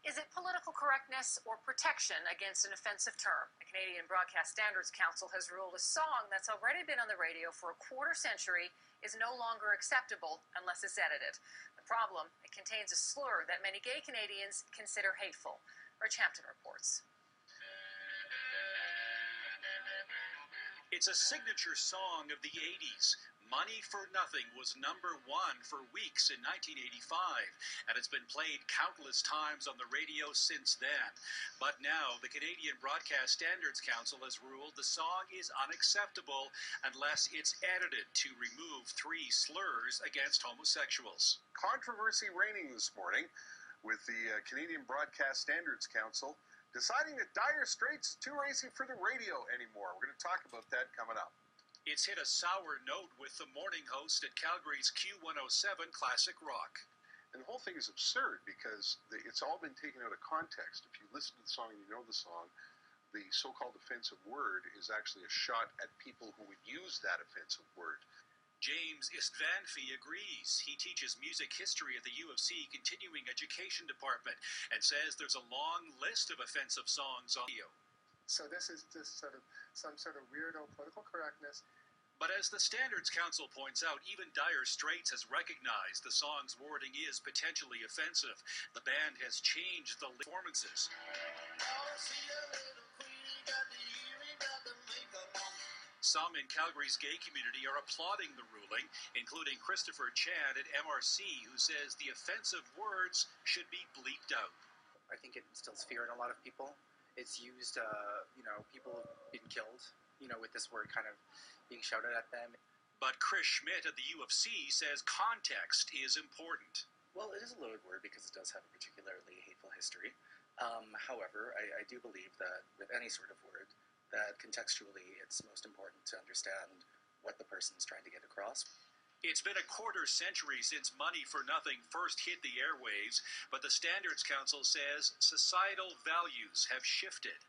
Is it political correctness or protection against an offensive term? The Canadian Broadcast Standards Council has ruled a song that's already been on the radio for a quarter century is no longer acceptable unless it's edited. The problem, it contains a slur that many gay Canadians consider hateful. Rich Hampton reports. It's a signature song of the 80s. Money for Nothing was #1 for weeks in 1985, and it's been played countless times on the radio since then. But now, the Canadian Broadcast Standards Council has ruled the song is unacceptable unless it's edited to remove 3 slurs against homosexuals. Controversy reigning this morning with the Canadian Broadcast Standards Council deciding that Dire Straits is too racy for the radio anymore. We're going to talk about that coming up. It's hit a sour note with the morning host at Calgary's Q107 Classic Rock. And the whole thing is absurd because it's all been taken out of context. If you listen to the song and you know the song, the so-called offensive word is actually a shot at people who would use that offensive word. James Istvanfi agrees. He teaches music history at the U of C Continuing Education Department and says there's a long list of offensive songs on audio. So this is just some sort of weirdo political correctness. But as the Standards Council points out, even Dire Straits has recognized the song's wording is potentially offensive. The band has changed the performances. Some in Calgary's gay community are applauding the ruling, including Christopher Chan at MRC, who says the offensive words should be bleeped out. I think it instills fear in a lot of people. It's used, people have been killed, with this word kind of being shouted at them. But Chris Schmidt at the U of C says context is important. Well, it is a loaded word because it does have a particularly hateful history. However, I do believe that with any sort of word, that contextually it's most important to understand what the person's trying to get across. It's been a quarter century since Money for Nothing first hit the airwaves, but the Standards Council says societal values have shifted.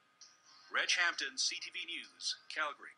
Reg Hampton, CTV News, Calgary.